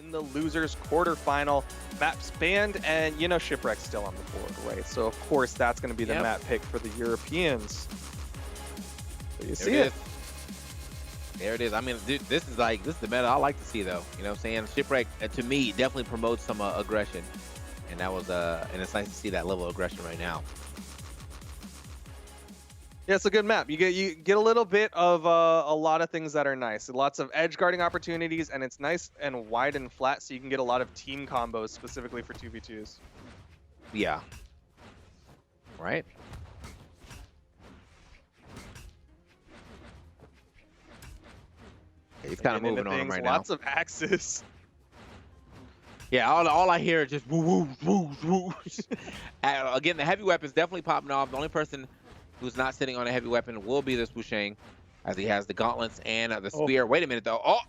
in the losers quarterfinal. Map's banned, and you know Shipwreck's still on the board, right? So of course that's going to be the map pick for the Europeans. So you see it. There it is. I mean, dude, this is the meta I like to see, though. You know what I'm saying? Shipwreck, to me, definitely promotes some aggression. And that was and it's nice to see that level of aggression right now. Yeah, it's a good map. You get a little bit of a lot of things that are nice. Lots of edge guarding opportunities, and it's nice and wide and flat, so you can get a lot of team combos specifically for 2v2s. Yeah. Right. He's kind of moving on him right now. Lots of axes. Yeah, all I hear is just woo woo woo woo. Again, the heavy weapon's definitely popping off. The only person who's not sitting on a heavy weapon will be this Wusheng, as he has the gauntlets and the spear. Wait a minute, though. Oh!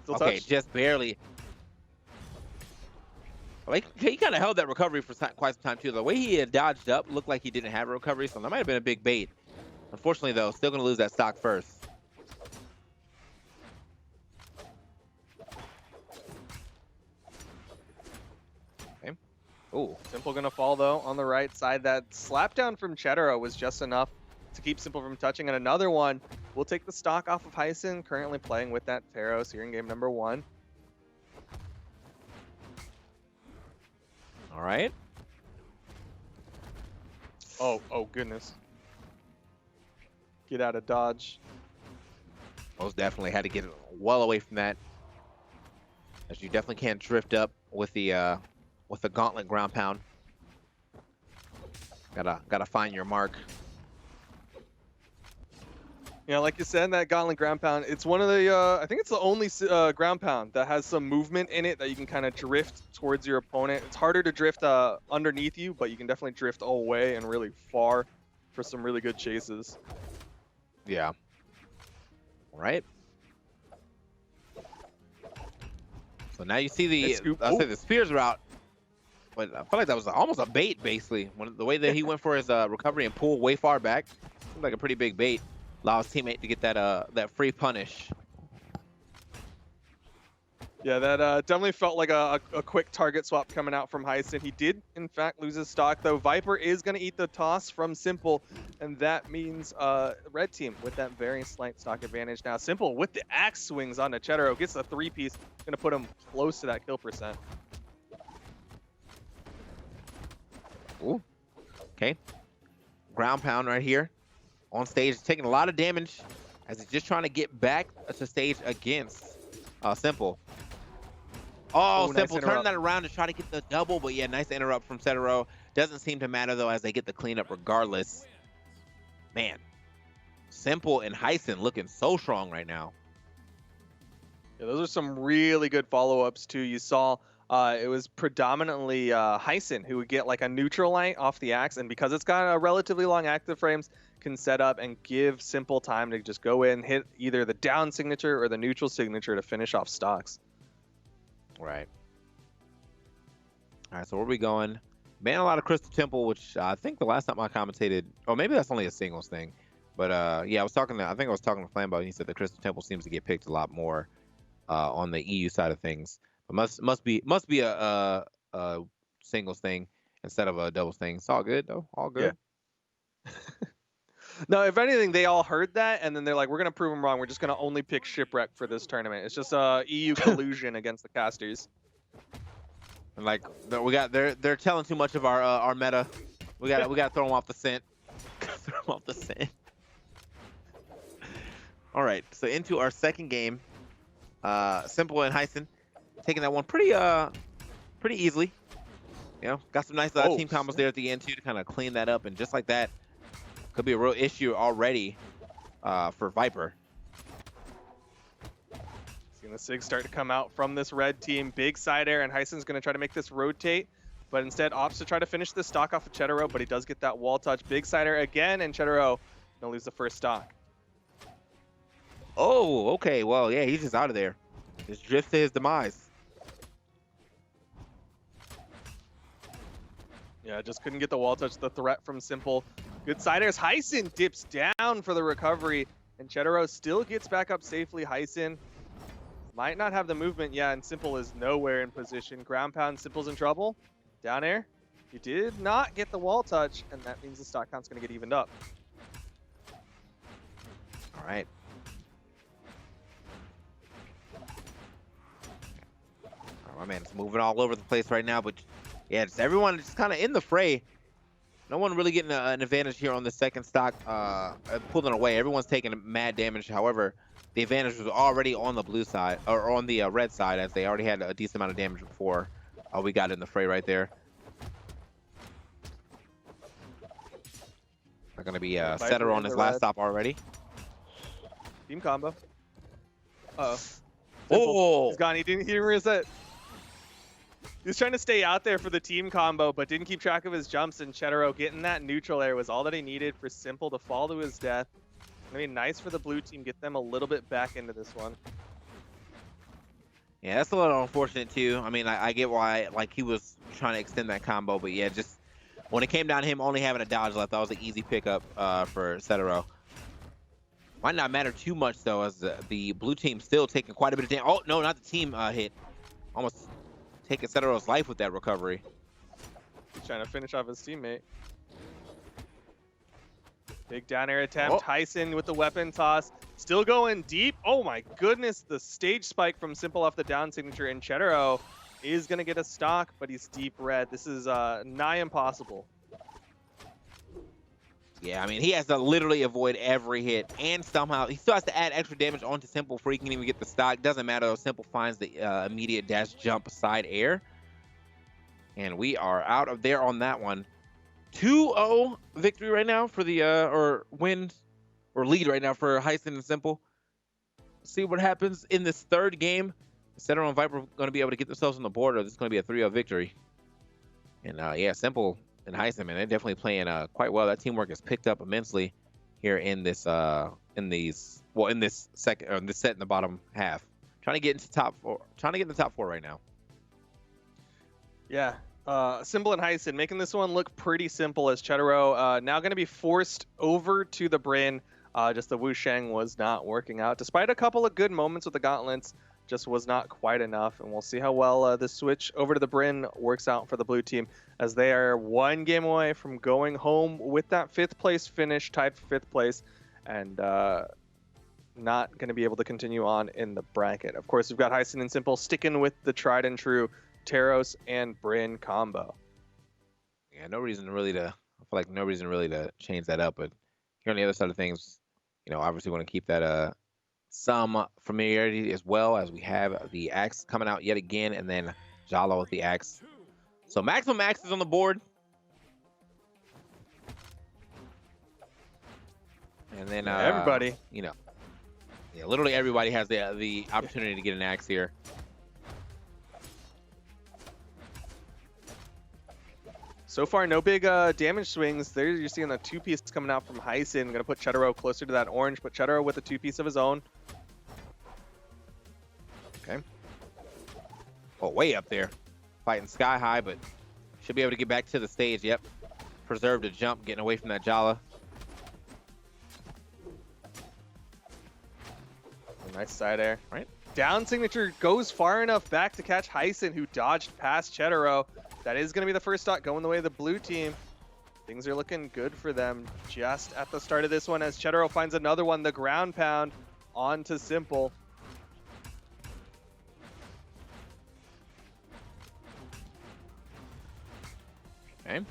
Still okay, touched? just barely. Like, he kind of held that recovery for quite some time, too. The way he had dodged up looked like he didn't have a recovery, so that might have been a big bait. Unfortunately, though, still going to lose that stock first. Okay. Ooh. Simple gonna fall though on the right side. That slap down from Cedero was just enough to keep Simple from touching. And another one will take the stock off of Hysen, currently playing with that Theros here in game number 1. All right. Oh goodness. Get out of dodge. Most definitely had to get well away from that, as you definitely can't drift up with the gauntlet ground pound. Gotta find your mark. Yeah, like you said, that gauntlet ground pound, it's one of the, I think it's the only ground pound that has some movement in it that you can kind of drift towards your opponent. It's harder to drift underneath you, but you can definitely drift away and really far for some really good chases. Yeah. All right. So now you see the spears route. But I feel like that was almost a bait, basically. The way that he went for his recovery and pull way far back, seemed like a pretty big bait. Allow his teammate to get that free punish. Yeah, that definitely felt like a quick target swap coming out from Hysen. He did, in fact, lose his stock, though. Viper is going to eat the toss from Simple, and that means Red Team with that very slight stock advantage. Now, Simple with the axe swings onto Cedero, gets a 3-piece, going to put him close to that kill percent. Ooh. Okay. Ground pound right here. On stage, taking a lot of damage as he's just trying to get back to stage against Simple. Oh, Simple nice turning that around to try to get the double, but yeah, nice interrupt from Cedero. Doesn't seem to matter, though, as they get the cleanup regardless. Man, Simple and Hysen looking so strong right now. Yeah, those are some really good follow-ups, too. You saw it was predominantly Hysen who would get like a neutral light off the axe, and because it's got a relatively long active frames, can set up and give Simple time to just go in, hit either the down signature or the neutral signature to finish off stocks. Right. All right, so where are we going? Ban a lot of Crystal Temple, which I think the last time I commentated, or maybe that's only a singles thing, but yeah, I think I was talking to Flambeau, and he said the Crystal Temple seems to get picked a lot more on the EU side of things. But must be a singles thing instead of a doubles thing. It's all good though. All good. Yeah. No, if anything, they all heard that, and then they're like, "We're gonna prove them wrong. We're just gonna only pick Shipwreck for this tournament. It's just EU collusion against the casters." And like they're telling too much of our meta. We got to throw them off the scent. Throw them off the scent. All right, so into our second game. Simple and Hysen taking that one pretty easily. You know, got some nice team combos there at the end too to kind of clean that up, and just like that, could be a real issue already for Viper. Seeing the SIG start to come out from this red team. Big side air, and Hysen's going to try to make this rotate, but instead opts to try to finish this stock off of Cedero, but he does get that wall touch. Big side air again, and Cedero going to lose the first stock. Oh, okay. Well, yeah, he's just out of there. Just drifts to his demise. Yeah, just couldn't get the wall touch. The threat from Simple. Good side airs. Hysen dips down for the recovery, and Cedero still gets back up safely. Hysen Might not have the movement, yeah, and Simple is nowhere in position. Ground pound, Simple's in trouble. Down air. He did not get the wall touch, and that means the stock count's going to get evened up. All right. My man's moving all over the place right now, but yeah, just everyone just kind of in the fray. No one really getting an advantage here on the second stock, pulling away. Everyone's taking mad damage. However, the advantage was already on the blue side, or on the red side, as they already had a decent amount of damage before we got in the fray right there. They're going to be Cedero on his last stop already. Team combo. Uh-oh. Oh! He's gone. He didn't reset. He was trying to stay out there for the team combo, but didn't keep track of his jumps, and Cedero getting that neutral air was all that he needed for Simple to fall to his death. I mean, nice for the blue team, get them a little bit back into this one. Yeah, that's a little unfortunate too. I mean, I get why, like, he was trying to extend that combo, but yeah, just when it came down to him only having a dodge left, that was an easy pickup for Cedero. Might not matter too much though, as the blue team still taking quite a bit of damage. Oh no, not the team hit. Almost taking Cedero's life with that recovery. He's trying to finish off his teammate. Big down air attempt. Hysen with the weapon toss. Still going deep. Oh my goodness, the stage spike from Simple off the down signature, and Cedero is going to get a stock, but he's deep red. This is nigh impossible. Yeah, I mean, he has to literally avoid every hit, and somehow he still has to add extra damage onto Simple before he can even get the stock. Doesn't matter though, Simple finds the immediate dash jump side air. And we are out of there on that one. 2-0 victory right now for the, or win, or lead right now for Hysen and Simple. See what happens in this third game. Cedero and Vipr are going to be able to get themselves on the board, or this is going to be a 3-0 victory. And yeah, Simple and Hysen, man, they're definitely playing quite well. That teamwork has picked up immensely here in this in this second, or this set in the bottom half. Trying to get into top four, trying to get in the top four right now. Yeah, Simple and Hysen making this one look pretty simple, as Cedero now going to be forced over to the Bryn. Just the Wusheng was not working out, despite a couple of good moments with the gauntlets. Just was not quite enough, and we'll see how well the switch over to the Bryn works out for the blue team, as they are one game away from going home with that 5th place finish, tied for 5th place, and not going to be able to continue on in the bracket. Of course, we've got Hysen and Simple sticking with the tried and true Taros and Bryn combo. Yeah, no reason really to, I feel like no reason really to change that up, but here on the other side of things, you know, obviously want to keep that some familiarity, as well as we have the axe coming out yet again, and then Jalo with the axe. So maximum axe is on the board, and then everybody, you know, yeah, literally everybody has the opportunity to get an axe here. So far, no big damage swings. There you're seeing a 2-piece coming out from Hysen. Going to put Cedero closer to that orange, but Cedero with a 2-piece of his own. Okay. Oh, way up there. Fighting sky high, but should be able to get back to the stage. Yep. Preserved a jump, getting away from that Jala. Nice side air. Right. Down signature goes far enough back to catch Hysen, who dodged past Cedero. That is going to be the first stock going the way of the blue team. Things are looking good for them just at the start of this one, as Cedero finds another one, the ground pound onto Simple. Okay.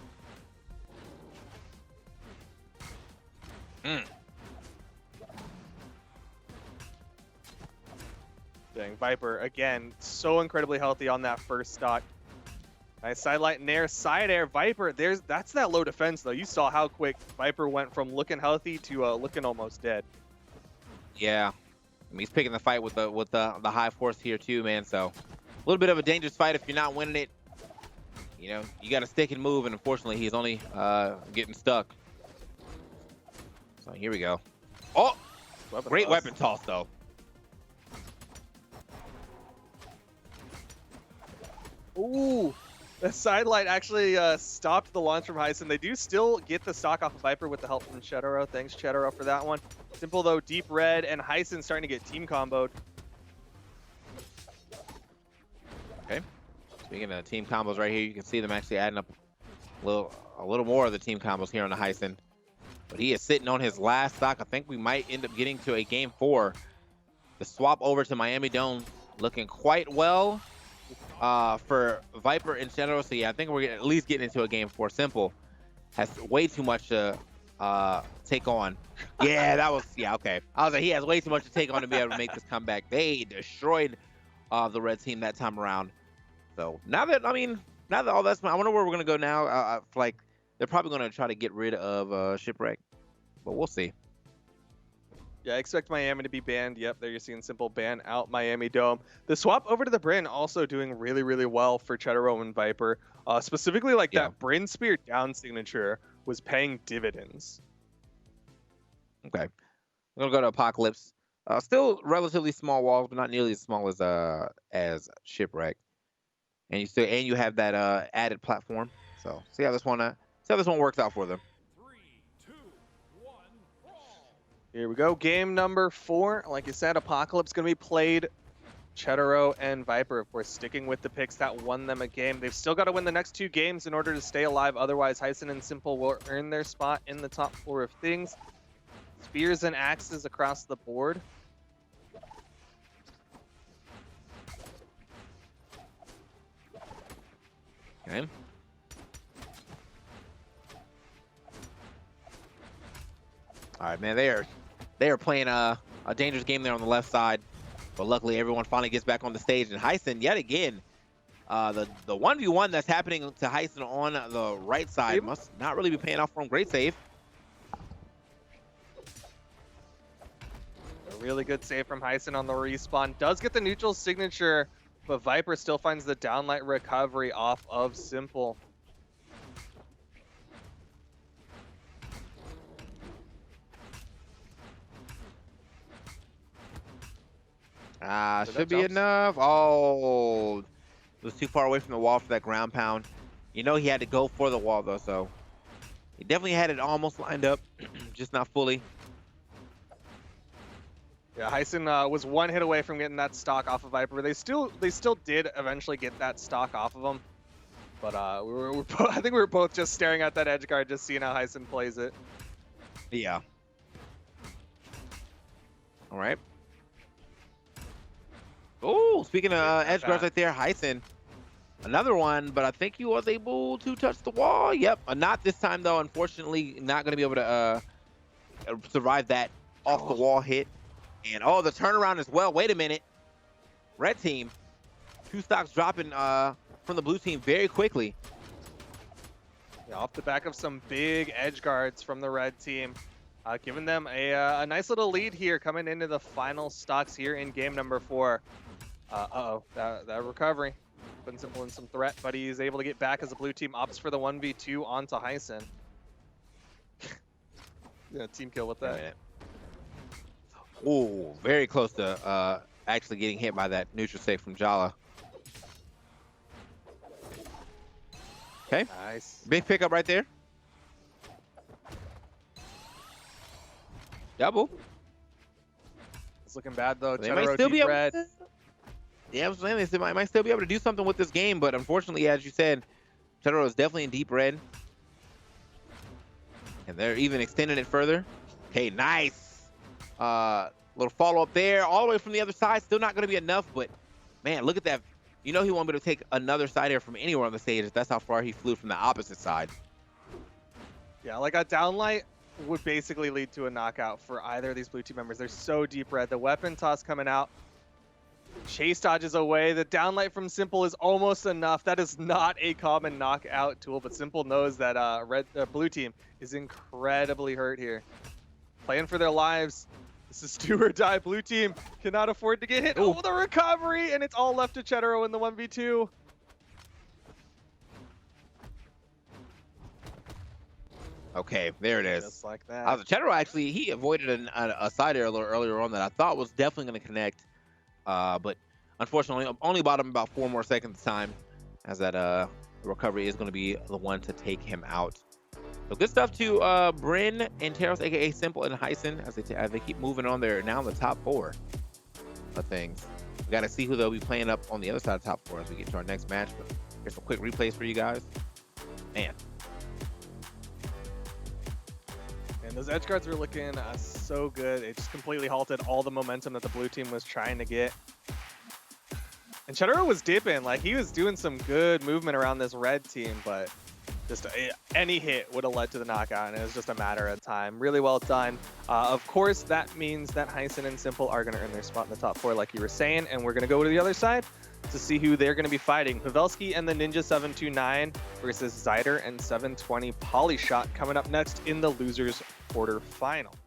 Dang, Vipr, again, so incredibly healthy on that first stock. Nice sidelight nair, side air. Vipr, that's that low defense though. You saw how quick Vipr went from looking healthy to looking almost dead. Yeah, I mean, he's picking the fight with the high force here too, man. So a little bit of a dangerous fight if you're not winning it. You know, you got to stick and move, and unfortunately, he's only getting stuck. So here we go. Oh, great weapon toss though. Ooh. The sidelight actually stopped the launch from Hysen. They do still get the stock off of Vipr with the help from Cedero. Thanks, Cedero, for that one. Simple, though, deep red, and Hysen starting to get team comboed. Okay. Speaking of team combos right here, you can see them actually adding up a little more of the team combos here on the Hysen. But he is sitting on his last stock. I think we might end up getting to a game 4. The swap over to Miami Dome looking quite well for Vipr3 Cedero. So yeah, I think we're at least getting into a game 4. Simple has way too much to take on. Yeah, that was, yeah, okay. I was like, he has way too much to take on to be able to make this comeback. They destroyed the red team that time around. So now that all that's, I wonder where we're gonna go now. I feel like they're probably gonna try to get rid of Shipwreck, but we'll see. Yeah, I expect Miami to be banned. Yep, there you're seeing Simple ban out Miami Dome. The swap over to the Bryn also doing really, really well for Cedero and Vipr. Specifically, like that Bryn Spear down signature was paying dividends. Okay, we're gonna go to Apocalypse. Still relatively small walls, but not nearly as small as Shipwreck. And you have that added platform. So see how this one works out for them. 3, 2, 1, brawl. Here we go. Game number 4. Like you said, Apocalypse going to be played. Cedero and Vipr, of course, sticking with the picks that won them a game. They've still got to win the next 2 games in order to stay alive. Otherwise, Hysen and Simple will earn their spot in the top 4 of things. Spears and axes across the board. Okay. All right, man. They are playing a dangerous game there on the left side, but luckily everyone finally gets back on the stage. And Hysen, yet again, the 1v1 that's happening to Hysen on the right side must not really be paying off for him. Great save. A really good save from Hysen on the respawn. Does get the neutral signature, but Vipr still finds the downlight recovery off of Simple. Should be enough. Oh, it was too far away from the wall for that ground pound. You know he had to go for the wall though, so he definitely had it almost lined up, just not fully. Yeah, Hysen was 1 hit away from getting that stock off of Vipr. They still did eventually get that stock off of him, but I think we were both just staring at that edge guard, just seeing how Hysen plays it. Yeah. All right. Oh, speaking of edge guards right there, Hysen, another one, but I think he was able to touch the wall. Yep, not this time though. Unfortunately, not going to be able to survive that off the wall hit. And oh, the turnaround as well. Wait a minute, red team, 2 stocks dropping from the blue team very quickly. Yeah, off the back of some big edge guards from the red team, giving them a nice little lead here coming into the final stocks here in game number 4. That recovery. Putting Simple in some threat, but he's able to get back as the blue team opts for the 1v2 onto Hysen. Yeah, team kill with that. Oh, very close to actually getting hit by that neutral save from Jala. Okay. Nice. Big pickup right there. Double. It's looking bad though. They might still be able to, yeah, I was saying they might still be able to do something with this game, but unfortunately, as you said, Cedero is definitely in deep red. And they're even extending it further. Okay, nice. Little follow-up there, all the way from the other side. Still not going to be enough, but man, look at that. You know he won't be able to take another side air from anywhere on the stage. That's how far he flew from the opposite side. Yeah, like a downlight would basically lead to a knockout for either of these blue team members. They're so deep red. The weapon toss coming out. Chase dodges away. The downlight from Simple is almost enough. That is not a common knockout tool, but Simple knows that blue team is incredibly hurt here. Playing for their lives. This is do or die. Blue team cannot afford to get hit. Oh, the recovery, and it's all left to Cedero in the 1v2. Okay, there it is. Just like that. Cedero actually, he avoided a side air a little earlier on that I thought was definitely going to connect. But unfortunately, only bought him about 4 more seconds time, as that recovery is going to be the one to take him out. So good stuff to Bryn and Teros, aka Simple and Hysen, as they keep moving on there. Now in the top 4 of things. We got to see who they'll be playing up on the other side of top 4 as we get to our next match. But here's some quick replays for you guys. Man, And those edge guards were looking so good. It just completely halted all the momentum that the blue team was trying to get. And Cedero was dipping. Like, he was doing some good movement around this red team, but just any hit would have led to the knockout, and it was just a matter of time. Really well done. Of course, that means that Hysen and Simple are going to earn their spot in the top 4, like you were saying, and we're going to go to the other side to see who they're going to be fighting. Pavelski and the Ninja 729 versus Zyder and 720 Polyshot coming up next in the losers quarterfinal.